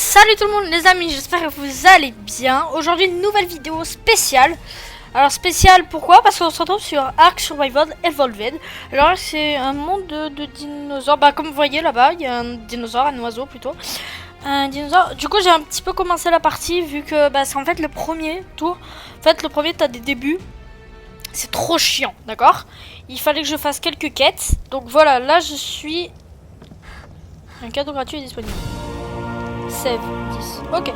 Salut tout le monde les amis, j'espère que vous allez bien. Aujourd'hui une nouvelle vidéo spéciale. Alors spéciale pourquoi? Parce qu'on se retrouve sur Ark Survival Evolved. Alors c'est un monde de dinosaures. Bah comme vous voyez là-bas, il y a un dinosaure, un oiseau plutôt. Un dinosaure. Du coup j'ai un petit peu commencé la partie vu que c'est en fait le premier tour. En fait le premier t'as des débuts. C'est trop chiant, d'accord? Il fallait que je fasse quelques quêtes. Donc voilà, là je suis... Un cadeau gratuit est disponible. Save 10. Ok.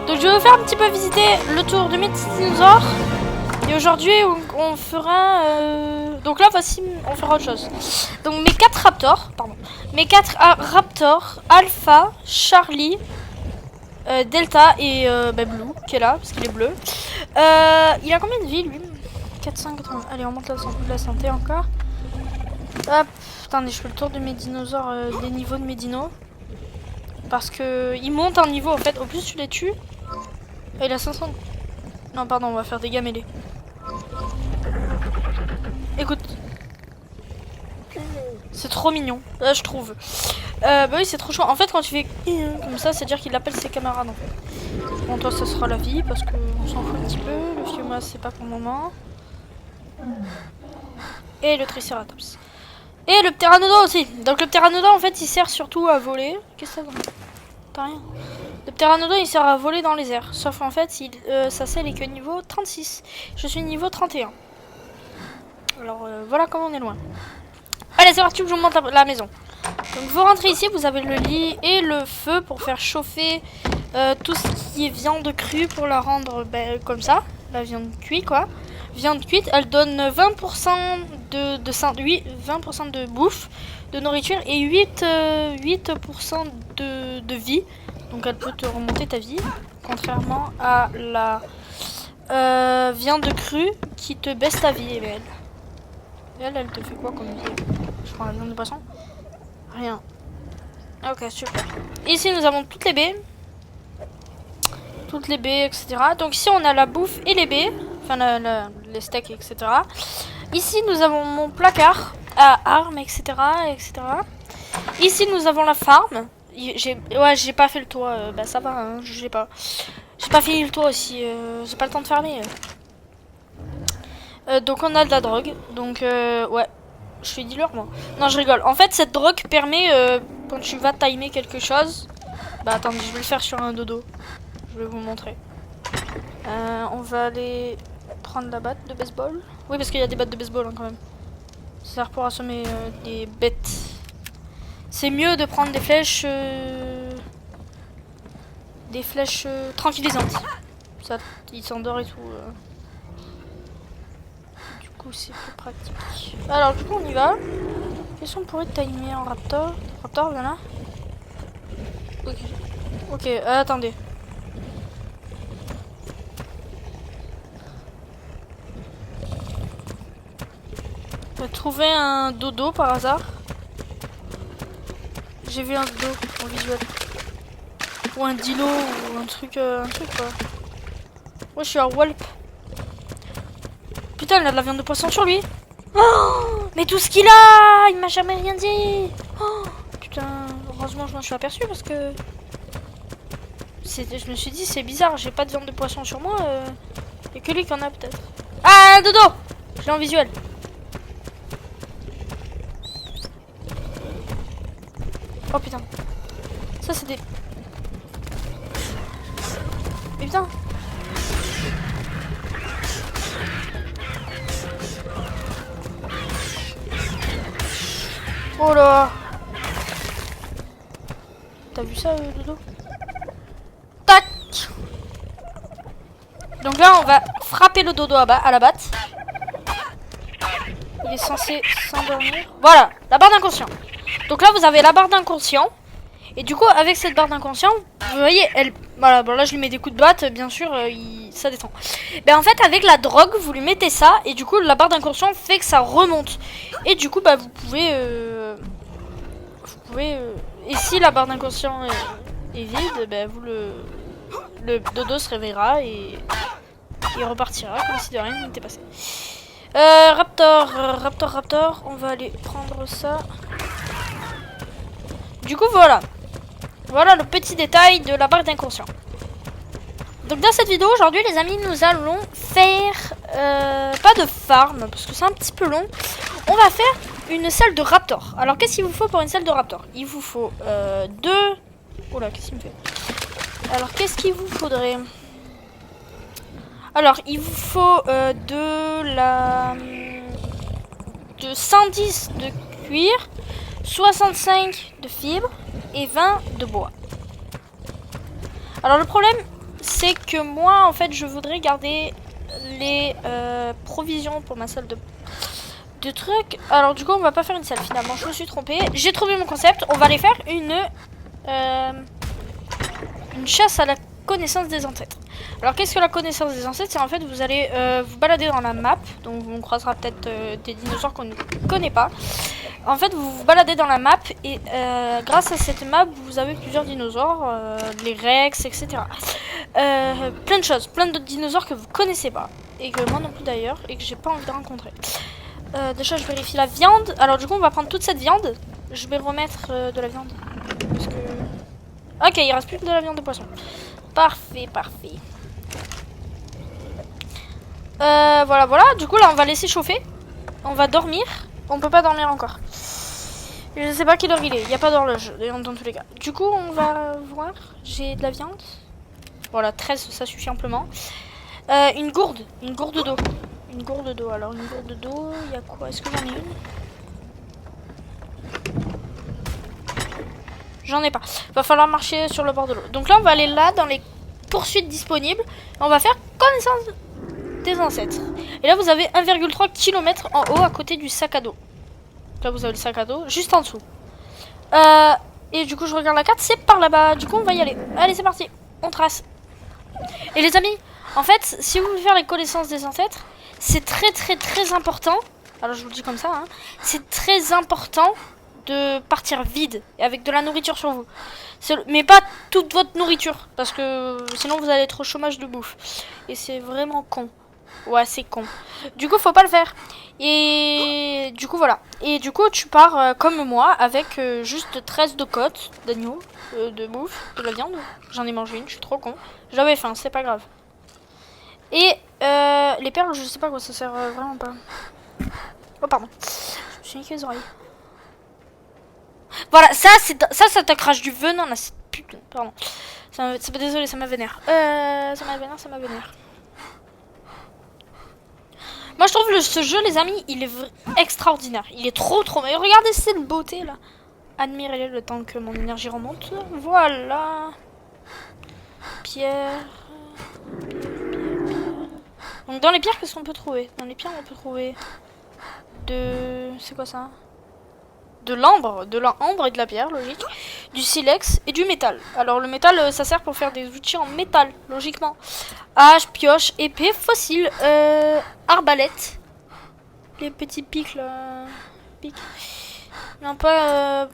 Donc je vais vous faire un petit peu visiter le tour de mes petits dinosaures. Et aujourd'hui on fera... Donc là voici, on fera autre chose. Donc mes 4 raptors, pardon. Mes 4 raptors, Alpha, Charlie, Delta et Blue, qui est là, parce qu'il est bleu. Il a combien de vie lui? 480. Allez, on monte la santé encore. Hop. Attendez, je fais le tour de mes dinosaures, des niveaux de mes dinos. Parce que ils montent un niveau en fait. Au plus tu les tues. Il a 500. Non, pardon, on va faire dégâts mêlés. Écoute. C'est trop mignon, là je trouve. Bah oui, c'est trop chaud. En fait, quand tu fais comme ça, c'est-à-dire qu'il appelle ses camarades en fait. Bon, toi, ça sera la vie parce qu'on s'en fout un petit peu. Le Fioma, c'est pas pour le moment. Et le Triceratops. Et le Pteranodon aussi. Donc le Pteranodon en fait il sert surtout à voler. Qu'est-ce que ça? T'as rien. Le Pteranodon il sert à voler dans les airs. Sauf en fait sa selle est que niveau 36. Je suis niveau 31. Alors voilà comment on est loin. Allez c'est parti que je vous montre la maison. Donc vous rentrez ici, vous avez le lit et le feu pour faire chauffer tout ce qui est viande crue pour la rendre comme ça. La viande cuite quoi. Viande cuite, elle donne 20% de bouffe, de nourriture et 8% de vie. Donc elle peut te remonter ta vie, contrairement à la viande crue qui te baisse ta vie. Et elle te fait quoi comme vie? Je prends la viande de poisson. Rien. Ok, super. Ici nous avons toutes les baies. Toutes les baies, etc. Donc ici on a la bouffe et les baies. Enfin les steaks, etc. Ici nous avons mon placard à armes, etc. Ici nous avons la farm. J'ai pas fait le tour. Ça va, hein, je sais pas. J'ai pas fini le tour aussi. J'ai pas le temps de fermer. Donc on a de la drogue. Donc ouais. Je suis dealer moi. Non je rigole. En fait cette drogue permet quand tu vas timer quelque chose. Bah attendez, je vais le faire sur un dodo. Je vais vous montrer. On va aller prendre la batte de baseball. Oui parce qu'il y a des battes de baseball hein, quand même. Ça sert pour assommer des bêtes. C'est mieux de prendre des flèches tranquillisantes. Ça, il s'endort et tout. Du coup c'est plus pratique. Alors du coup on y va. Qu'est-ce qu'on pourrait timer en raptor? Raptor viens là. Ok, attendez. On va trouver un dodo par hasard. J'ai vu un dodo en visuel. Ou un dilo ou un truc quoi. Moi je suis un whelp. Putain il a de la viande de poisson sur lui. Oh, mais tout ce qu'il a, il m'a jamais rien dit. Oh, putain, heureusement je m'en suis aperçu parce que je me suis dit c'est bizarre, j'ai pas de viande de poisson sur moi. Y'a que lui qui en a peut-être. Ah un dodo. Je l'ai en visuel. Oh putain. Ça c'est des... Mais putain. Oh là. T'as vu ça dodo? Tac. Donc là on va frapper le dodo à la batte. Il est censé s'endormir. Voilà, la barre d'inconscient. Donc là vous avez la barre d'inconscient. Et du coup avec cette barre d'inconscient, vous voyez, elle... Voilà, bon là je lui mets des coups de batte, bien sûr, ça descend. Mais en fait avec la drogue, vous lui mettez ça, et du coup la barre d'inconscient fait que ça remonte. Et du coup vous pouvez... Et si la barre d'inconscient est vide, le dodo se réveillera et il repartira comme si de rien n'était passé. Raptor, on va aller prendre ça. Du coup voilà. Voilà le petit détail de la barre d'inconscient. Donc dans cette vidéo aujourd'hui les amis, nous allons faire pas de farm parce que c'est un petit peu long. On va faire une selle de raptor. Alors qu'est-ce qu'il vous faut pour une selle de raptor? Il vous faut deux... Oula, qu'est-ce qu'il me fait? Alors qu'est-ce qu'il vous faudrait? Alors il vous faut de 110 de cuir, 65 de fibres et 20 de bois. Alors le problème c'est que moi en fait je voudrais garder les provisions pour ma salle de trucs. Alors du coup on va pas faire une salle finalement, je me suis trompée. J'ai trouvé mon concept, on va aller faire une chasse à la connaissance des ancêtres. Alors qu'est-ce que la connaissance des ancêtres? C'est en fait vous allez vous balader dans la map. Donc on croisera peut-être des dinosaures qu'on ne connaît pas. En fait vous vous baladez dans la map et grâce à cette map vous avez plusieurs dinosaures, les Rex, etc. Plein de choses, plein d'autres dinosaures que vous connaissez pas. Et que moi non plus d'ailleurs, et que j'ai pas envie de rencontrer. Déjà je vérifie la viande. Alors du coup on va prendre toute cette viande. Je vais remettre de la viande. Parce que... Ok, il reste plus que de la viande de poisson. Parfait, parfait. Voilà, voilà. Du coup là on va laisser chauffer. On va dormir. On peut pas dormir encore. Je sais pas quelle heure il est. Il n'y a pas d'horloge dans tous les cas. Du coup on va voir. J'ai de la viande. Voilà, 13 ça suffit amplement. Une gourde d'eau. Une gourde d'eau. Alors une gourde d'eau, il y a quoi? Est-ce que j'en ai une? J'en ai pas. Va falloir marcher sur le bord de l'eau. Donc là on va aller là dans les poursuites disponibles. On va faire connaissance des ancêtres. Et là vous avez 1,3 km en haut à côté du sac à dos. Là vous avez le sac à dos juste en dessous. Et du coup je regarde la carte, c'est par là-bas. Du coup on va y aller. Allez c'est parti, on trace. Et les amis, en fait si vous voulez faire les connaissances des ancêtres, c'est très important. Alors je vous le dis comme ça, hein, c'est très important de partir vide et avec de la nourriture sur vous. Mais pas toute votre nourriture parce que sinon vous allez être au chômage de bouffe. Et c'est vraiment con. Ouais, c'est con. Du coup, faut pas le faire. Et du coup, voilà. Et du coup, tu pars comme moi avec juste 13 de côtes d'agneau, de bouffe, de la viande. J'en ai mangé une, je suis trop con. J'avais faim, c'est pas grave. Et les perles, je sais pas à quoi ça sert vraiment pas. Oh, pardon. Je me suis niqué les oreilles. Voilà, ça te crache du venin là. Putain, pardon. Désolé, ça m'a vénère. Ça m'a vénère. Moi je trouve ce jeu les amis il est extraordinaire. Il est trop mais regardez cette beauté là. Admirez-le le temps que mon énergie remonte. Voilà. Pierre. Donc dans les pierres qu'est-ce qu'on peut trouver? Dans les pierres on peut trouver c'est quoi ça? De l'ambre et de la pierre, logique. Du silex et du métal. Alors le métal ça sert pour faire des outils en métal, logiquement. Hache, pioche, épée, fossile, arbalète. Les petits pics là. Pics. Non pas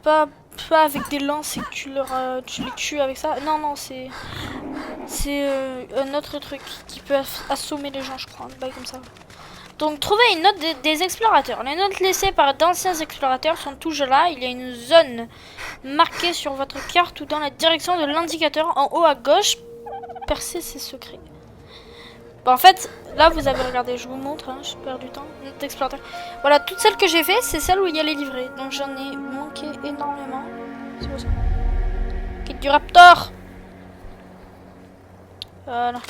avec des lances et que tu les tues avec ça. Non c'est un autre truc qui peut assommer les gens je crois. Un bail comme ça. Donc trouvez une note des explorateurs. Les notes laissées par d'anciens explorateurs sont toujours là. Il y a une zone marquée sur votre carte ou dans la direction de l'indicateur en haut à gauche. Percez ses secrets. Bon, en fait, là vous avez regardé, je vous montre, hein, je perds du temps. Note d'explorateur. Voilà, toutes celles que j'ai fait, c'est celles où il y a les livrets. Donc j'en ai manqué énormément. C'est pour ça. Quête du raptor. Voilà.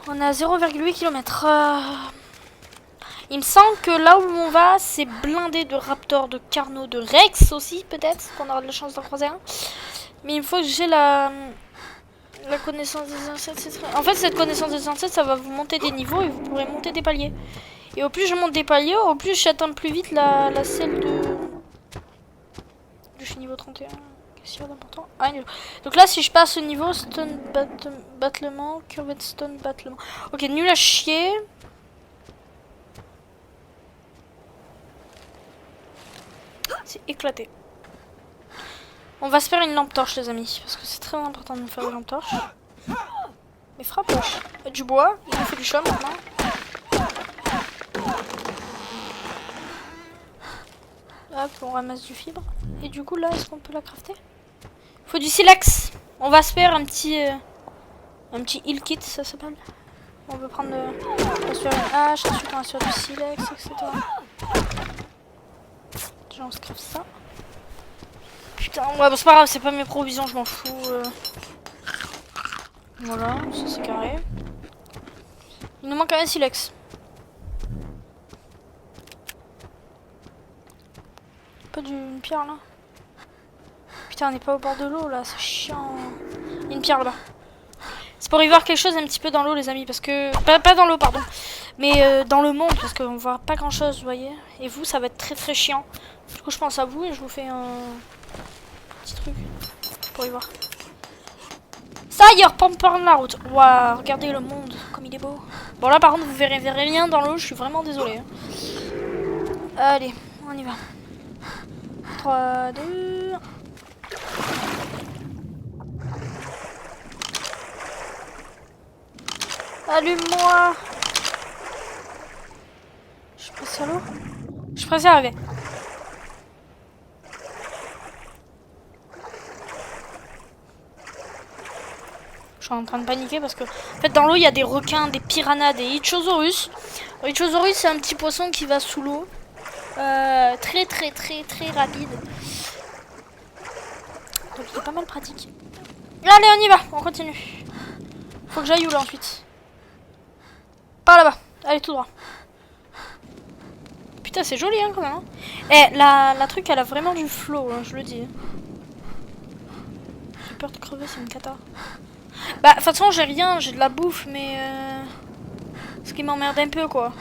On a 0,8 km. Il me semble que là où on va, c'est blindé de raptors, de carnaux, de rex aussi, peut-être, qu'on aura de la chance d'en croiser un. Mais il faut que j'ai la connaissance des ancêtres. En fait, cette connaissance des ancêtres, ça va vous monter des niveaux et vous pourrez monter des paliers. Et au plus je monte des paliers, au plus j'atteins plus vite la selle de... Je suis niveau 31. Qu'est-ce qu'il y a d'important? Ah, donc là, si je passe au niveau stone battlement, curved stone battlement. Ok, nul à chier. C'est éclaté. On va se faire une lampe torche, les amis, parce que c'est très important de nous faire une lampe torche. Mais frappe du bois, il nous fait du chaud maintenant. Hop, on ramasse du fibre. Et du coup, là, est-ce qu'on peut la crafter? Faut du silex. On va se faire un petit heal kit, ça s'appelle. On peut prendre on va se faire une hache, ensuite on va se faire du silex, etc. Déjà, on se craft ça. Putain, ouais, bon, c'est pas grave, c'est pas mes provisions, je m'en fous. Voilà, ça c'est carré. Il nous manque un silex. Pas d'une pierre là. Putain, on n'est pas au bord de l'eau là, c'est chiant. Il y a une pierre là-bas. C'est pour y voir quelque chose un petit peu dans l'eau, les amis, parce que pas dans l'eau, pardon, mais dans le monde, parce qu'on voit pas grand-chose, vous voyez. Et vous, ça va être très très chiant. Du coup, je pense à vous et je vous fais un petit truc pour y voir. Ça y est, reprendre la route. Waouh, regardez le monde, comme il est beau. Bon là, par contre, vous verrez rien dans l'eau, je suis vraiment désolée. Allez, on y va. 3, 2... Allume-moi. Je suis pressée à l'eau. Je suis pressée à arriver. Je suis en train de paniquer parce que en fait dans l'eau il y a des requins, des piranhas, des ichthyosaurus. Ichthyosaurus c'est un petit poisson qui va sous l'eau. Très rapide. Donc il est pas mal pratique. Allez, on y va, on continue. Faut que j'aille où là ensuite? Par là-bas, allez tout droit. Putain, c'est joli hein quand même. Hein. Eh, la truc elle a vraiment du flow, hein, je le dis. J'ai peur de crever, c'est une cata. Bah, de toute façon, j'ai rien, j'ai de la bouffe, mais ce qui m'emmerde un peu quoi.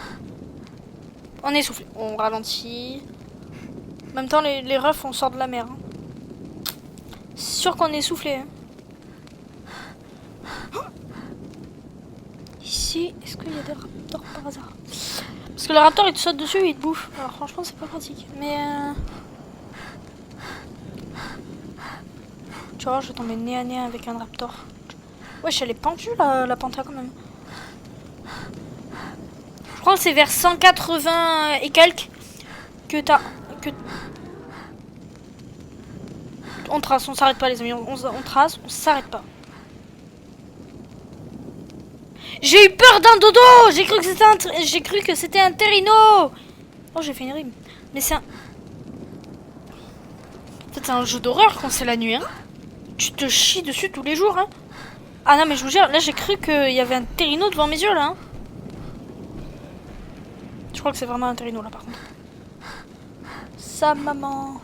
On est essoufflé, on ralentit. En même temps, les refs, on sort de la mer. Hein. C'est sûr qu'on est essoufflé. Hein. Ici, est-ce qu'il y a des raptors par hasard? Parce que le raptor, il te saute dessus et il te bouffe. Alors franchement, c'est pas pratique. Mais tu vois, je vais tomber nez à nez avec un raptor. Wesh, elle est pendue la panta quand même. Je crois que c'est vers 180 et quelques que t'as... On trace, on s'arrête pas les amis, on trace, on s'arrête pas. J'ai eu peur d'un dodo. J'ai cru que c'était un terrino. Oh, j'ai fait une rime. Mais c'est un... En fait, c'est un jeu d'horreur quand c'est la nuit, hein. Tu te chies dessus tous les jours, hein. Ah non, mais je vous jure, là j'ai cru qu'il y avait un terrino devant mes yeux, là. Hein. Je crois que c'est vraiment un terrino, là, par contre. Ça, maman.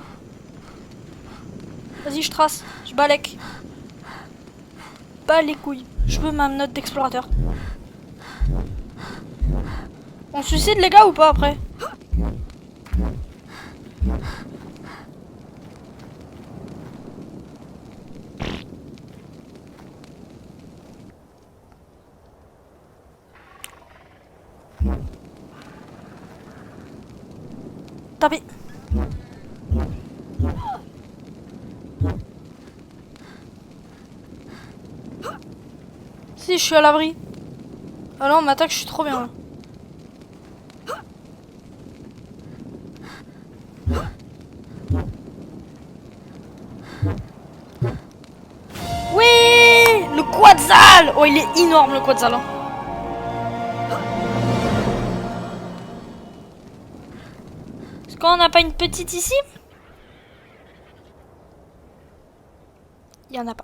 Vas-y, je trace. Je balèque. Bas les couilles. Je veux ma note d'explorateur. On se suicide, les gars, ou pas, après? Tant pis. Si, je suis à l'abri. Ah non, on m'attaque, je suis trop bien là. Oui, le Quetzal. Oh, il est énorme le Quetzal. Hein. Est-ce qu'on n'a pas une petite ici? Il y en a pas.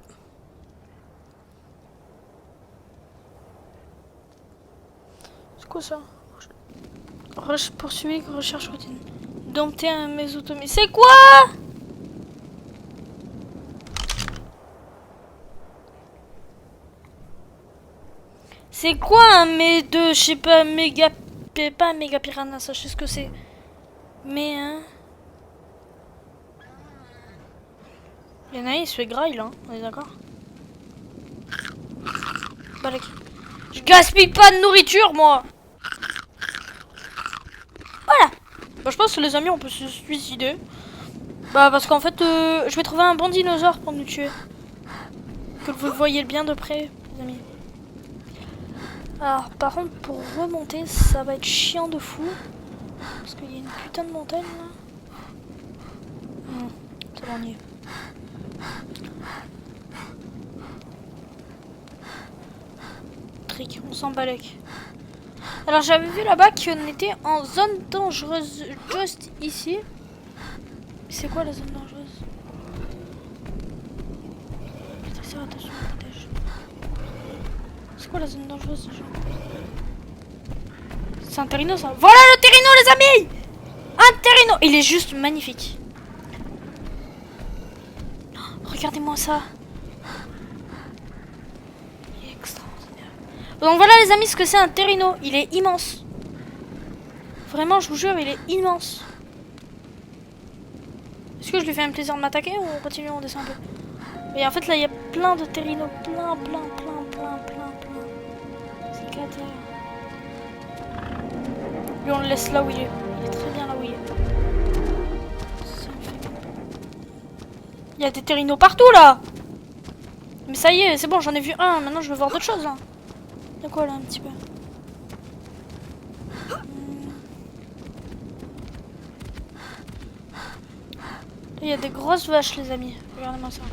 C'est quoi ça? Poursuivre recherche routine. Dompter un mésotomie. C'est quoi? C'est quoi un je sais pas, méga... Pas un méga piranha, ça je sais ce que c'est. Mais hein... Il y en a un, il se fait graille là, on est d'accord? Balek. Je gaspille pas de nourriture moi. Voilà. Bah, je pense que les amis on peut se suicider. Bah parce qu'en fait je vais trouver un bon dinosaure pour nous tuer. Que vous le voyez bien de près les amis. Alors par contre pour remonter ça va être chiant de fou. Parce qu'il y a une putain de montagne là. C'est bon, on y est. Trick, on s'en balèque. Alors j'avais vu là-bas qu'on était en zone dangereuse juste ici. C'est quoi la zone dangereuse? Putain, attention, protège. C'est quoi la zone dangereuse déjà? C'est un terrino ça. Voilà le terrino les amis! Un terrino! Il est juste magnifique. Oh, regardez-moi ça. Il est extraordinaire. Donc voilà les amis ce que c'est un terrino. Il est immense. Vraiment je vous jure il est immense. Est-ce que je lui fais un plaisir de m'attaquer ou on continue, on descend un peu? Et en fait là il y a plein de terrinos. Plein. C'est éclaté. Lui on le laisse là où il est. Il est très bien là où il est. Ça me fait... Il y a des terrinos partout là. Mais ça y est, c'est bon, j'en ai vu un. Maintenant je veux voir d'autres choses là. Il y a quoi là un petit peu? Il y a des grosses vaches les amis. Regardez-moi ça.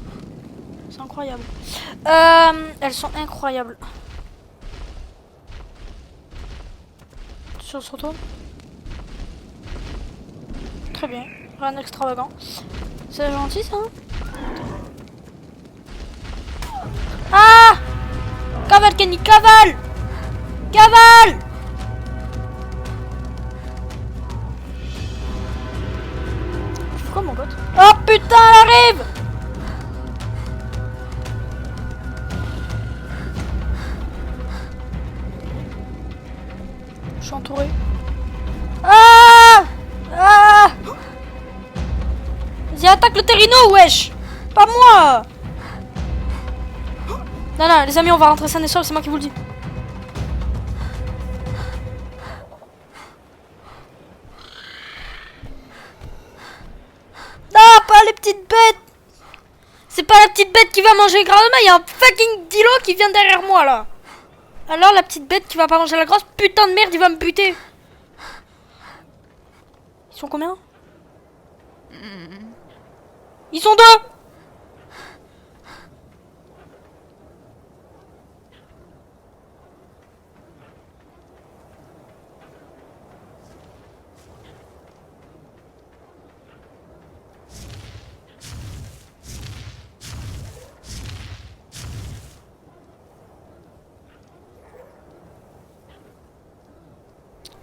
C'est incroyable. Elles sont incroyables. Si on se retourne. Très bien. Rien d'extravagant. C'est gentil ça hein? Ah! Cavale Kenny, cavale! Cavale! Tu fais quoi mon pote? Oh putain, elle arrive! Je suis entouré. Ah! Ah! Vas-y, attaque le terrino, wesh! Pas moi! Non, les amis, on va rentrer sain et sauf, c'est moi qui vous le dis. Non, pas les petites bêtes! C'est pas la petite bête qui va manger grandement, il y a un fucking dilo qui vient derrière moi là! Alors la petite bête qui va pas manger la grosse putain de merde, il va me buter! Ils sont combien? Ils sont deux!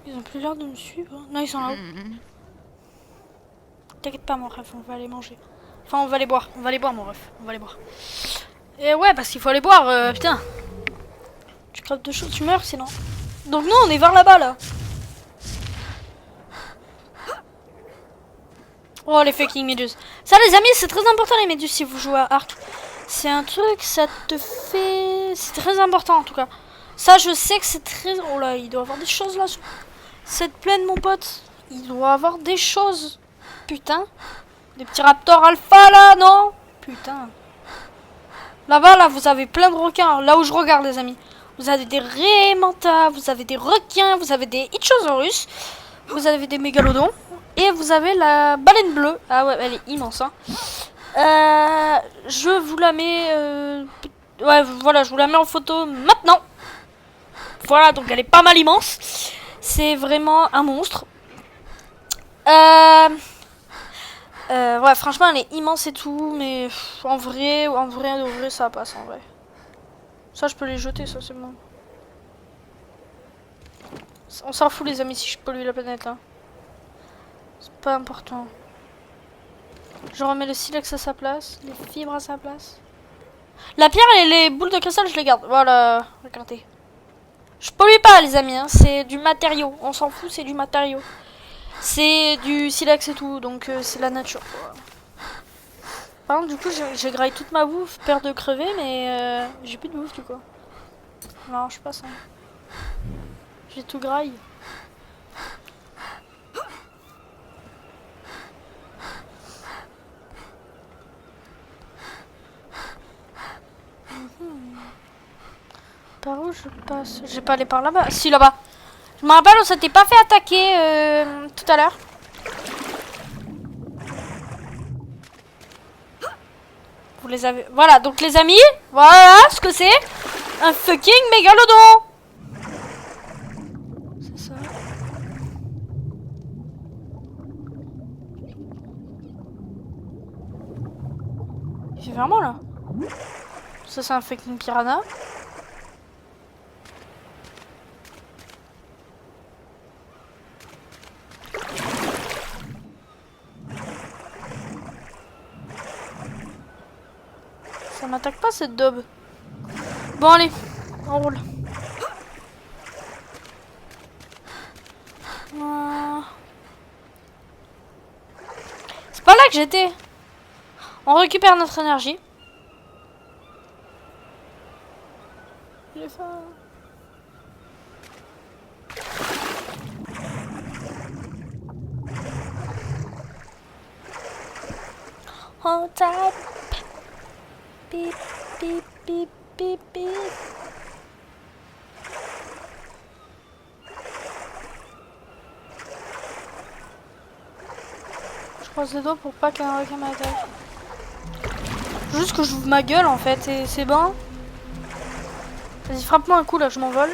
Ils ont plus l'air de me suivre. Non, ils sont là-haut. T'inquiète pas, mon ref, on va aller manger. Enfin, on va les boire. On va les boire, mon ref. On va les boire. Et ouais, parce qu'il faut aller boire, putain. Tu crèves de chaud, tu meurs sinon. Donc, non, on est vers là-bas, là. Oh, les fucking méduses. Ça, les amis, c'est très important, les méduses, si vous jouez à Ark. C'est un truc, ça te fait... C'est très important, en tout cas. Ça, je sais que c'est très... Oh là, il doit y avoir des choses, là. Cette plaine, mon pote. Il doit y avoir des choses. Putain. Des petits raptors alpha, là, non? Putain. Là-bas, là, vous avez plein de requins. Là où je regarde, les amis. Vous avez des rémantas, vous avez des requins, vous avez des ichthyosaurus, vous avez des mégalodons. Et vous avez la baleine bleue. Ah ouais, elle est immense, hein. Je vous la mets... Ouais, voilà, je vous la mets en photo maintenant. Voilà, donc elle est pas mal immense. C'est vraiment un monstre. Ouais, franchement, elle est immense et tout, mais en vrai, ça passe en vrai. Ça, je peux les jeter, ça, c'est bon. On s'en fout, les amis, si je pollue la planète, là. C'est pas important. Je remets le silex à sa place, les fibres à sa place. La pierre et les boules de cristal, je les garde. Voilà, regardez. Je pollue pas, les amis, hein. C'est du matériau. On s'en fout, c'est du matériau. C'est du silex et tout, donc c'est la nature, quoi. Par contre, du coup, j'ai graillé toute ma bouffe, peur de crever, mais j'ai plus de bouffe, du coup. Non, je passe. Hein. J'ai tout graille. Par où je passe? J'ai pas allé par là-bas. Si, là-bas. Je me rappelle, on s'était pas fait attaquer tout à l'heure. les avez... Voilà, donc les amis, voilà ce que c'est. Un fucking mégalodon. C'est ça. Il fait vraiment là. Ça c'est un fucking piranha. Ça m'attaque pas cette daube. Bon allez, on roule. C'est pas là que j'étais. On récupère notre énergie. J'ai faim. On tape. Bip, bip, bip, bip, bip. Je croise les doigts pour pas qu'un requin m'attaque. Juste que j'ouvre ma gueule en fait et c'est bon. Vas-y, frappe-moi un coup là, je m'envole.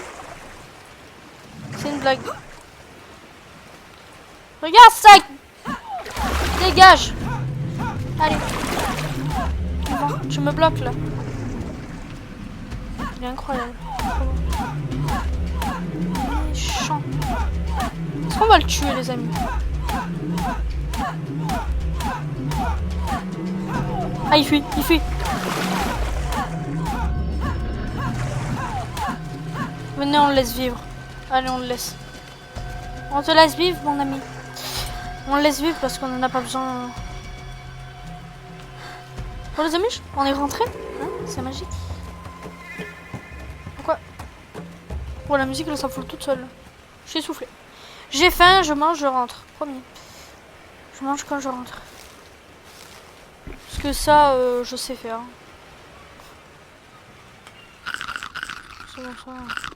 C'est une blague. Regarde ça. Dégage. Allez. Bon, tu me bloques là. Il est incroyable. Méchant. Est-ce qu'on va le tuer les amis? Ah il fuit, il fuit. Venez on le laisse vivre. Allez on le laisse. On te laisse vivre mon ami. On le laisse vivre parce qu'on en a pas besoin. Bon les amis, on est rentré. Hein, c'est magique. Pourquoi? Bon la musique elle s'enfoule toute seule. Je suis essoufflée. J'ai faim, je mange, je rentre. Promis. Je mange quand je rentre. Parce que ça, je sais faire.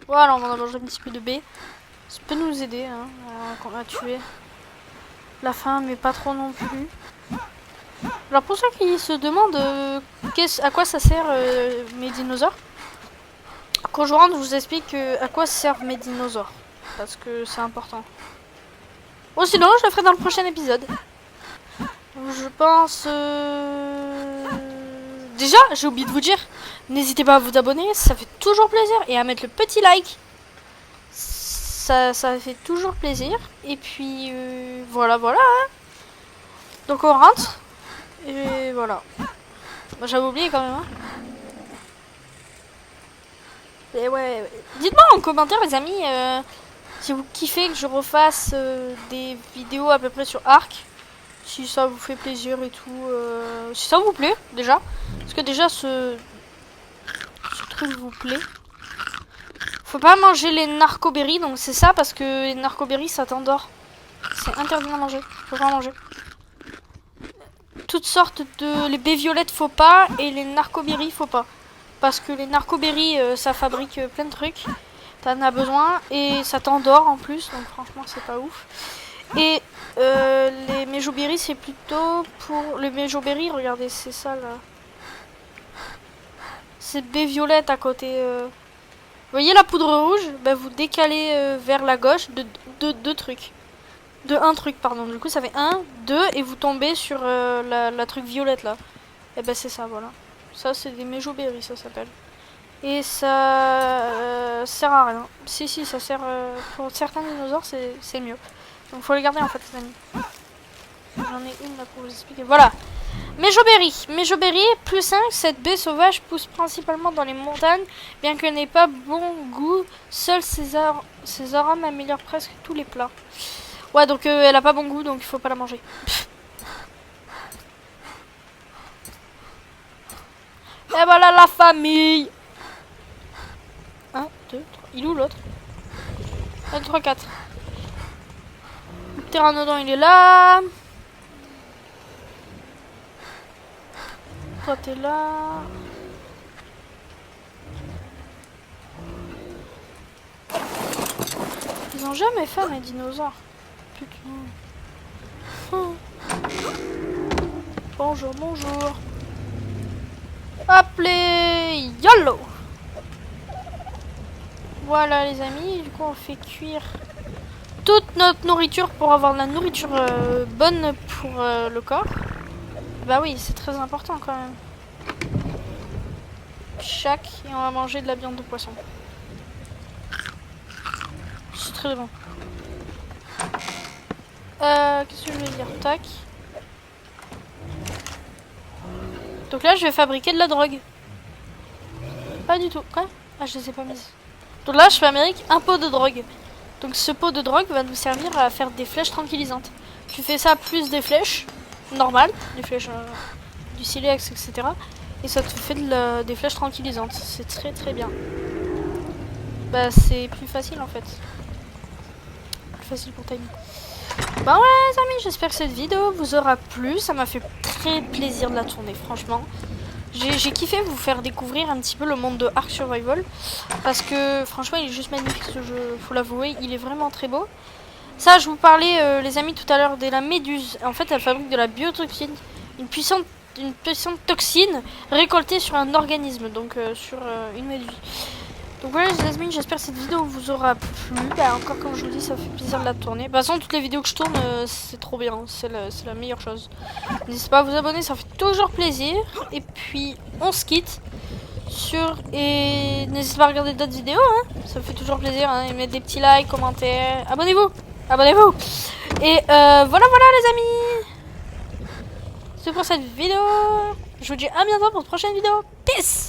Voilà, on va manger un petit peu de baie. Ça peut nous aider, hein, qu'on a tué. La faim, mais pas trop non plus. Alors pour ceux qui se demandent à quoi ça sert mes dinosaures, quand je rentre, je vous explique à quoi servent mes dinosaures. Parce que c'est important. Bon, sinon, je le ferai dans le prochain épisode. Je pense... Déjà, j'ai oublié de vous dire, n'hésitez pas à vous abonner, ça fait toujours plaisir. Et à mettre le petit like. Ça fait toujours plaisir. Et puis, voilà. Hein. Donc on rentre. Et voilà. Bon, j'avais oublié quand même. Hein. Et ouais. Dites-moi en commentaire les amis, si vous kiffez que je refasse des vidéos à peu près sur Ark. Si ça vous fait plaisir et tout. Si ça vous plaît déjà. Parce que déjà ce truc vous plaît. Faut pas manger les narcoberries. Donc c'est ça parce que les narcoberries ça t'endort. C'est interdit à manger. Faut pas manger. Toutes sortes de... Les baies violettes faut pas. Et les narcoberries faut pas. Parce que les narcoberries ça fabrique plein de trucs. T'en as besoin. Et ça t'endort en plus. Donc franchement c'est pas ouf. Et les méjoberries c'est plutôt pour... Les méjoberries regardez c'est ça là. C'est baies violettes à côté. Vous voyez la poudre rouge? Ben, vous décalez vers la gauche de deux trucs. De un truc, pardon. Du coup, ça fait 1, 2, et vous tombez sur la truc violette là. Et ben, c'est ça, voilà. Ça, c'est des méjoberries, ça s'appelle. Et ça sert à rien. Si, ça sert. Pour certains dinosaures, c'est mieux. Donc, faut les garder en fait, les amis. J'en ai une là pour vous expliquer. Voilà. Méjoberry, plus 5, cette baie sauvage pousse principalement dans les montagnes, bien qu'elle n'ait pas bon goût, seuls ses arômes améliorent presque tous les plats. Ouais, donc elle a pas bon goût, donc il faut pas la manger. Et voilà la famille. 1, 2, 3, il est où l'autre? 1, 2, 3, 4. Le pteranodon il est là. Toi t'es là. Ils ont jamais fait mes dinosaures. Putain. Bonjour. Appelez YOLO. Voilà les amis, du coup on fait cuire toute notre nourriture pour avoir de la nourriture bonne pour le corps. Bah oui, c'est très important quand même. Chaque, et on va manger de la viande de poisson. C'est très bon. Qu'est-ce que je vais dire? Tac. Donc là je vais fabriquer de la drogue. Pas du tout. Quoi? Ah, je les ai pas mises. Donc là je fabrique un pot de drogue. Donc ce pot de drogue va nous servir à faire des flèches tranquillisantes. Tu fais ça plus des flèches normales, des flèches du silex, etc. Et ça te fait des flèches tranquillisantes. C'est très très bien. Bah c'est plus facile en fait. Plus facile pour timing. Bah ouais les amis, j'espère que cette vidéo vous aura plu. Ça m'a fait très plaisir de la tourner, franchement. J'ai kiffé vous faire découvrir un petit peu le monde de Ark Survival. Parce que franchement il est juste magnifique ce jeu, faut l'avouer. Il est vraiment très beau. Ça je vous parlais les amis tout à l'heure de la méduse. En fait elle fabrique de la biotoxine. Une puissante toxine récoltée sur un organisme. Donc sur une méduse. Donc voilà les amis, j'espère que cette vidéo vous aura plu. Bah, encore comme je vous dis, ça fait plaisir de la tourner. De toute façon, toutes les vidéos que je tourne, c'est trop bien. C'est la meilleure chose. N'hésitez pas à vous abonner, ça fait toujours plaisir. Et puis, on se quitte sur... Et n'hésitez pas à regarder d'autres vidéos. Hein. Ça fait toujours plaisir. Hein. Et mettre des petits likes, commentaires. Abonnez-vous. Abonnez-vous. Et voilà, voilà les amis. C'est pour cette vidéo. Je vous dis à bientôt pour une prochaine vidéo. Peace.